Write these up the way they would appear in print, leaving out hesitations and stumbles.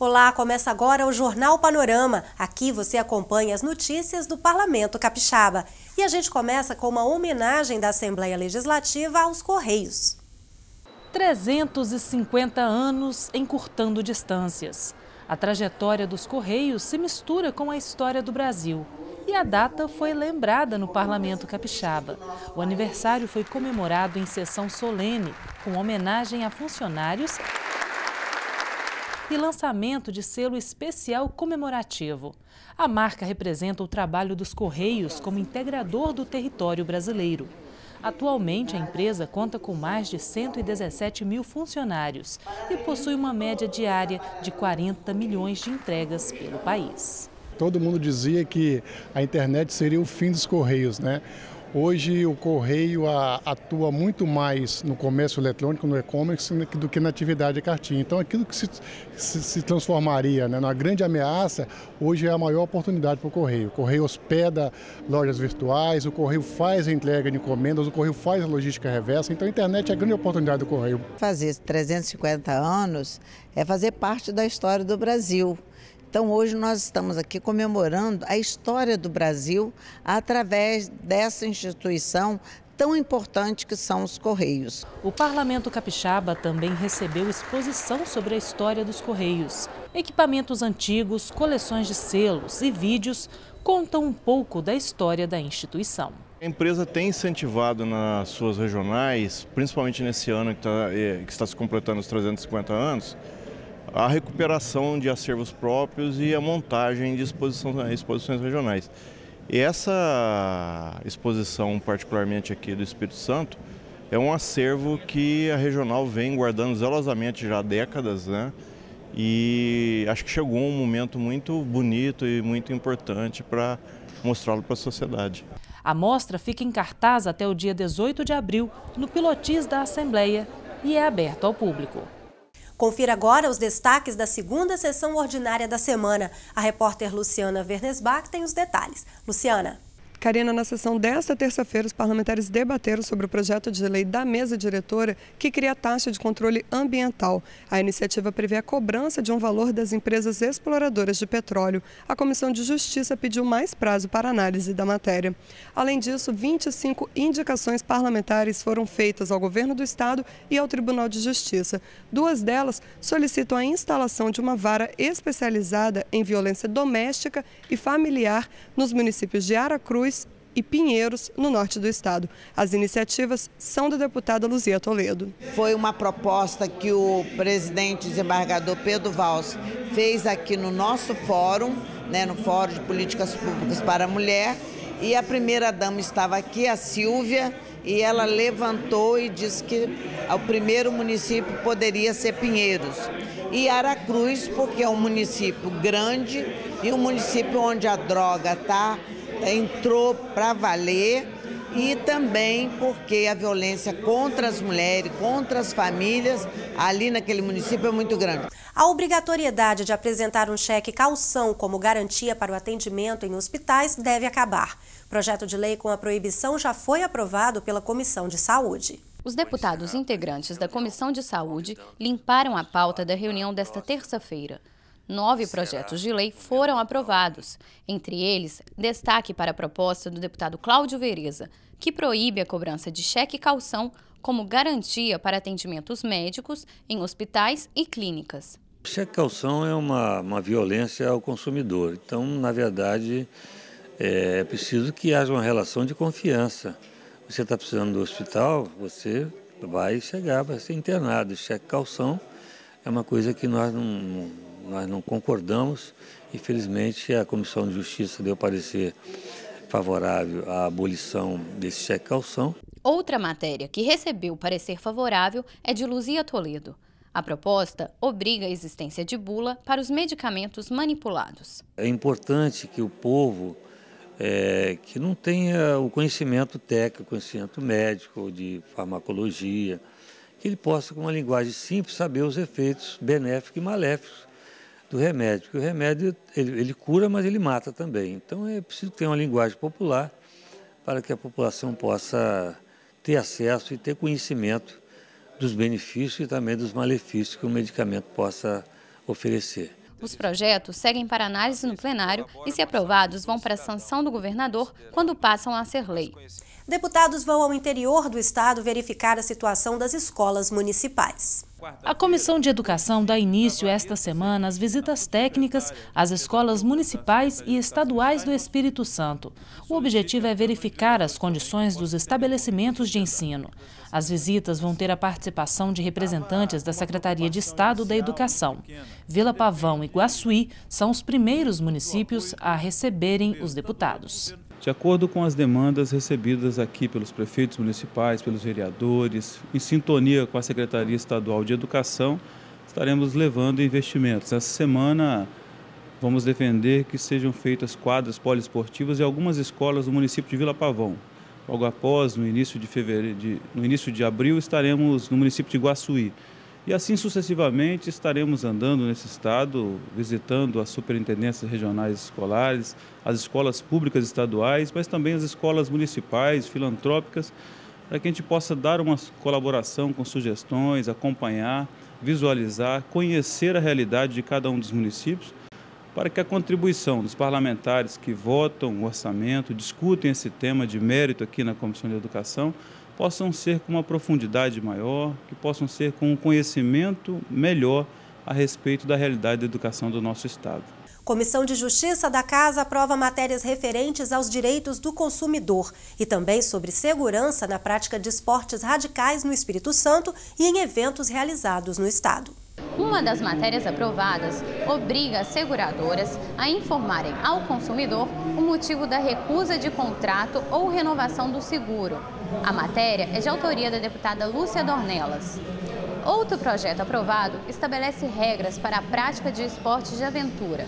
Olá, começa agora o Jornal Panorama. Aqui você acompanha as notícias do Parlamento Capixaba. E a gente começa com uma homenagem da Assembleia Legislativa aos Correios. 350 anos encurtando distâncias. A trajetória dos Correios se mistura com a história do Brasil. E a data foi lembrada no Parlamento Capixaba. O aniversário foi comemorado em sessão solene, com homenagem a funcionários e lançamento de selo especial comemorativo. A marca representa o trabalho dos Correios como integrador do território brasileiro. Atualmente, a empresa conta com mais de 117 mil funcionários e possui uma média diária de 40 milhões de entregas pelo país. Todo mundo dizia que a internet seria o fim dos Correios, né? Hoje o Correio atua muito mais no comércio eletrônico, no e-commerce, do que na atividade de cartinha. Então aquilo que se transformaria, né, numa grande ameaça, hoje é a maior oportunidade para o Correio. O Correio hospeda lojas virtuais, o Correio faz a entrega de encomendas, o Correio faz a logística reversa. Então a internet é a grande oportunidade do Correio. Fazer 350 anos é fazer parte da história do Brasil. Então, hoje nós estamos aqui comemorando a história do Brasil através dessa instituição tão importante que são os Correios. O Parlamento Capixaba também recebeu exposição sobre a história dos Correios. Equipamentos antigos, coleções de selos e vídeos contam um pouco da história da instituição. A empresa tem incentivado nas suas regionais, principalmente nesse ano que está se completando os 350 anos, a recuperação de acervos próprios e a montagem de exposições regionais. E essa exposição, particularmente aqui do Espírito Santo, é um acervo que a regional vem guardando zelosamente já há décadas, né? E acho que chegou um momento muito bonito e muito importante para mostrá-lo para a sociedade. A mostra fica em cartaz até o dia 18 de abril, no Pilotis da Assembleia, e é aberto ao público. Confira agora os destaques da segunda sessão ordinária da semana. A repórter Luciana Wernesbach tem os detalhes. Luciana. Karina, na sessão desta terça-feira, os parlamentares debateram sobre o projeto de lei da mesa diretora que cria a taxa de controle ambiental. A iniciativa prevê a cobrança de um valor das empresas exploradoras de petróleo. A Comissão de Justiça pediu mais prazo para análise da matéria. Além disso, 25 indicações parlamentares foram feitas ao Governo do Estado e ao Tribunal de Justiça. 2 delas solicitam a instalação de uma vara especializada em violência doméstica e familiar nos municípios de Aracruz e Pinheiros, no norte do estado. As iniciativas são da deputada Luzia Toledo. Foi uma proposta que o presidente desembargador Pedro Valls fez aqui no nosso fórum, né, no Fórum de Políticas Públicas para a Mulher, e a primeira-dama estava aqui, a Silvia, e ela levantou e disse que o primeiro município poderia ser Pinheiros. E Aracruz, porque é um município grande e um município onde a droga entrou para valer, e também porque a violência contra as mulheres, contra as famílias, ali naquele município é muito grande. A obrigatoriedade de apresentar um cheque calção como garantia para o atendimento em hospitais deve acabar. O projeto de lei com a proibição já foi aprovado pela Comissão de Saúde. Os deputados integrantes da Comissão de Saúde limparam a pauta da reunião desta terça-feira. 9 projetos de lei foram aprovados. Entre eles, destaque para a proposta do deputado Cláudio Vereza, que proíbe a cobrança de cheque calção como garantia para atendimentos médicos em hospitais e clínicas. O cheque calção é uma violência ao consumidor. Então, na verdade, é preciso que haja uma relação de confiança. Você está precisando do hospital, você vai chegar, vai ser internado. O cheque calção é uma coisa que nós não concordamos. Infelizmente, a Comissão de Justiça deu parecer favorável à abolição desse cheque calção. Outra matéria que recebeu parecer favorável é de Luzia Toledo. A proposta obriga a existência de bula para os medicamentos manipulados. É importante que o povo que não tenha o conhecimento técnico, o conhecimento médico, de farmacologia, que ele possa, com uma linguagem simples, saber os efeitos benéficos e maléficos do remédio. Porque o remédio ele cura, mas ele mata também. Então é preciso ter uma linguagem popular para que a população possa ter acesso e ter conhecimento dos benefícios e também dos malefícios que o medicamento possa oferecer. Os projetos seguem para análise no plenário e, se aprovados, vão para a sanção do governador quando passam a ser lei. Deputados vão ao interior do estado verificar a situação das escolas municipais. A Comissão de Educação dá início esta semana às visitas técnicas às escolas municipais e estaduais do Espírito Santo. O objetivo é verificar as condições dos estabelecimentos de ensino. As visitas vão ter a participação de representantes da Secretaria de Estado da Educação. Vila Pavão e Guaçuí são os primeiros municípios a receberem os deputados. De acordo com as demandas recebidas aqui pelos prefeitos municipais, pelos vereadores, em sintonia com a Secretaria Estadual de Educação, estaremos levando investimentos. Essa semana vamos defender que sejam feitas quadras poliesportivas em algumas escolas do município de Vila Pavão. Logo após, no início de abril, estaremos no município de Guaçuí. E assim sucessivamente estaremos andando nesse estado, visitando as superintendências regionais escolares, as escolas públicas estaduais, mas também as escolas municipais, filantrópicas, para que a gente possa dar uma colaboração com sugestões, acompanhar, visualizar, conhecer a realidade de cada um dos municípios, para que a contribuição dos parlamentares que votam o orçamento, discutem esse tema de mérito aqui na Comissão de Educação, possam ser com uma profundidade maior, que possam ser com um conhecimento melhor a respeito da realidade da educação do nosso estado. Comissão de Justiça da Casa aprova matérias referentes aos direitos do consumidor e também sobre segurança na prática de esportes radicais no Espírito Santo e em eventos realizados no estado. Uma das matérias aprovadas obriga as seguradoras a informarem ao consumidor o motivo da recusa de contrato ou renovação do seguro. A matéria é de autoria da deputada Lúcia Dornelas. Outro projeto aprovado estabelece regras para a prática de esportes de aventura.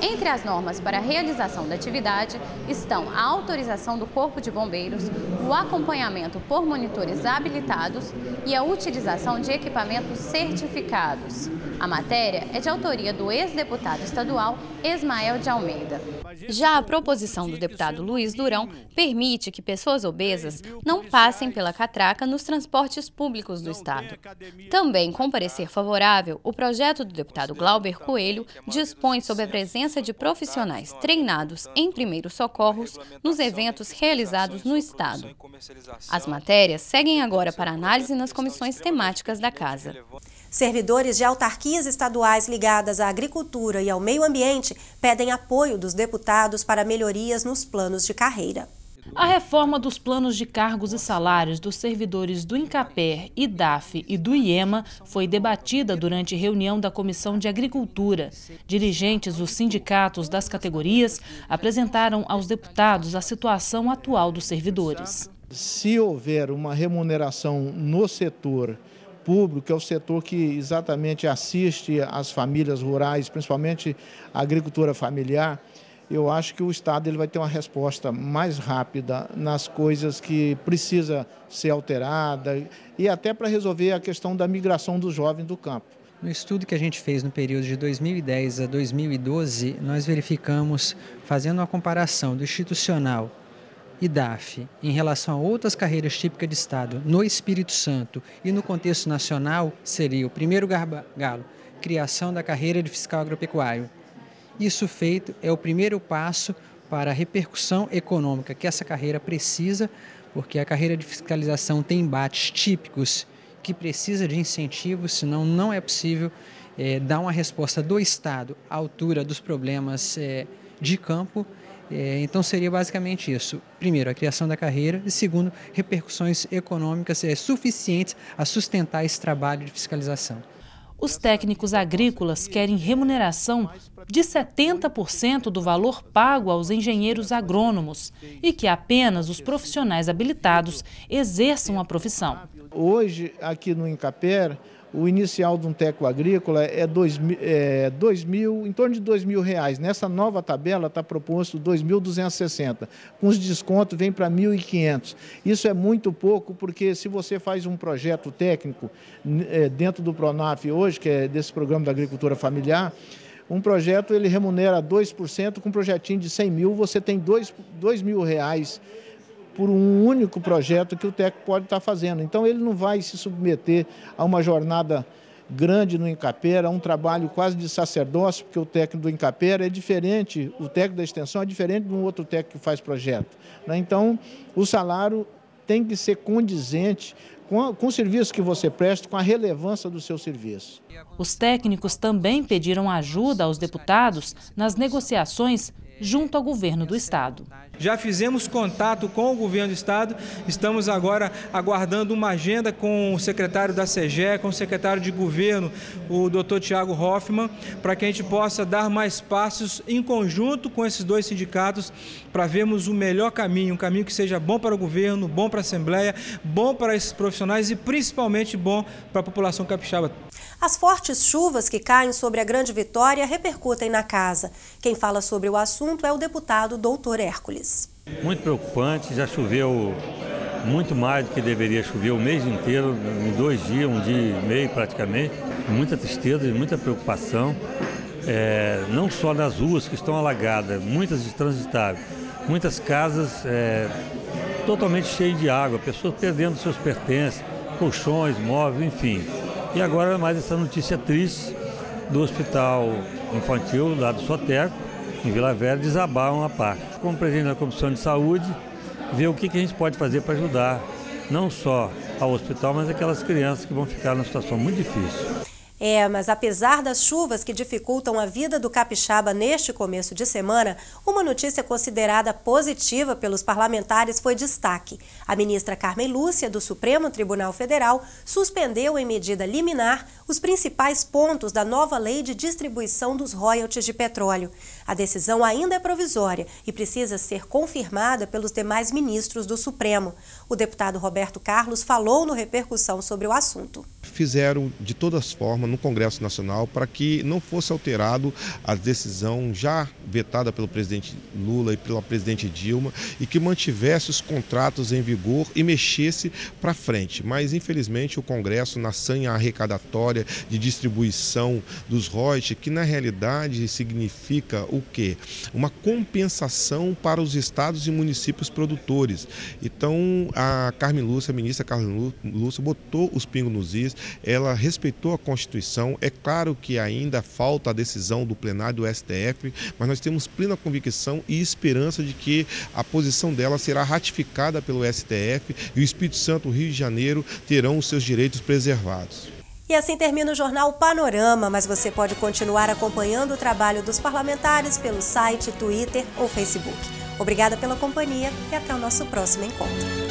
Entre as normas para a realização da atividade estão a autorização do Corpo de Bombeiros, o acompanhamento por monitores habilitados e a utilização de equipamentos certificados. A matéria é de autoria do ex-deputado estadual Esmael de Almeida. Já a proposição do deputado Luiz Durão permite que pessoas obesas não passem pela catraca nos transportes públicos do estado. Também com parecer favorável, o projeto do deputado Glauber Coelho dispõe sobre a presença de profissionais treinados em primeiros socorros nos eventos realizados no estado. As matérias seguem agora para análise nas comissões temáticas da Casa. Servidores de autarquias estaduais ligadas à agricultura e ao meio ambiente pedem apoio dos deputados para melhorias nos planos de carreira. A reforma dos planos de cargos e salários dos servidores do INCAPER, IDAF e do IEMA foi debatida durante reunião da Comissão de Agricultura. Dirigentes dos sindicatos das categorias apresentaram aos deputados a situação atual dos servidores. Se houver uma remuneração no setor público, que é o setor que exatamente assiste as famílias rurais, principalmente a agricultura familiar, eu acho que o Estado ele vai ter uma resposta mais rápida nas coisas que precisa ser alterada e até para resolver a questão da migração dos jovens do campo. No estudo que a gente fez no período de 2010 a 2012, nós verificamos, fazendo uma comparação do institucional IDAF em relação a outras carreiras típicas de Estado no Espírito Santo e no contexto nacional, seria o primeiro gargalo, criação da carreira de fiscal agropecuário. Isso feito é o primeiro passo para a repercussão econômica que essa carreira precisa, porque a carreira de fiscalização tem embates típicos que precisa de incentivos, senão não é possível dar uma resposta do Estado à altura dos problemas de campo. Então seria basicamente isso. Primeiro, a criação da carreira e segundo, repercussões econômicas suficientes a sustentar esse trabalho de fiscalização. Os técnicos agrícolas querem remuneração de 70% do valor pago aos engenheiros agrônomos e que apenas os profissionais habilitados exerçam a profissão. Hoje, aqui no INCAPER, o inicial de um técnico agrícola é em torno de R$2.000. Nessa nova tabela está proposto 2.260. Com os descontos vem para 1.500. Isso é muito pouco porque se você faz um projeto técnico dentro do Pronaf hoje, que é desse programa da agricultura familiar, um projeto ele remunera 2%, com um projetinho de 100 mil você tem R$2.000 por um único projeto que o técnico pode estar fazendo. Então ele não vai se submeter a uma jornada grande no Incapera, um trabalho quase de sacerdócio, porque o técnico do Incapera é diferente, o técnico da extensão é diferente de um outro técnico que faz projeto, né? Então, o salário tem que ser condizente com o serviço que você presta, com a relevância do seu serviço. Os técnicos também pediram ajuda aos deputados nas negociações junto ao governo do estado. Já fizemos contato com o governo do estado, estamos agora aguardando uma agenda com o secretário da CEGE, com o secretário de governo, o Dr. Tiago Hoffmann, para que a gente possa dar mais passos em conjunto com esses dois sindicatos para vermos o melhor caminho, um caminho que seja bom para o governo, bom para a Assembleia, bom para esses profissionais e principalmente bom para a população capixaba. As fortes chuvas que caem sobre a Grande Vitória repercutem na casa. Quem fala sobre o assunto é o deputado Dr. Hércules. Muito preocupante, já choveu muito mais do que deveria chover o mês inteiro, em 2 dias, 1 dia e meio praticamente. Muita tristeza e muita preocupação, não só nas ruas que estão alagadas, muitas intransitáveis, muitas casas totalmente cheias de água, pessoas perdendo seus pertences, colchões, móveis, enfim. E agora mais essa notícia triste do Hospital Infantil lá do Soteco, em Vila Velha, desabar uma parte. Como presidente da Comissão de Saúde, ver o que a gente pode fazer para ajudar, não só ao hospital, mas aquelas crianças que vão ficar numa situação muito difícil. Mas apesar das chuvas que dificultam a vida do capixaba neste começo de semana, uma notícia considerada positiva pelos parlamentares foi destaque. A ministra Carmen Lúcia, do Supremo Tribunal Federal, suspendeu em medida liminar os principais pontos da nova lei de distribuição dos royalties de petróleo. A decisão ainda é provisória e precisa ser confirmada pelos demais ministros do Supremo. O deputado Roberto Carlos falou no Repercussão sobre o assunto. Fizeram de todas as formas no Congresso Nacional para que não fosse alterado a decisão já vetada pelo presidente Lula e pela presidente Dilma e que mantivesse os contratos em vigor e mexesse para frente. Mas, infelizmente, o Congresso, na sanha arrecadatória de distribuição dos royalties, que na realidade significa o quê? Uma compensação para os estados e municípios produtores. Então, a Carmen Lúcia, a ministra Carmen Lúcia, botou os pingos nos is, ela respeitou a Constituição. É claro que ainda falta a decisão do plenário do STF, mas nós temos plena convicção e esperança de que a posição dela será ratificada pelo STF e o Espírito Santo, o Rio de Janeiro, terão os seus direitos preservados. E assim termina o Jornal Panorama, mas você pode continuar acompanhando o trabalho dos parlamentares pelo site, Twitter ou Facebook. Obrigada pela companhia e até o nosso próximo encontro.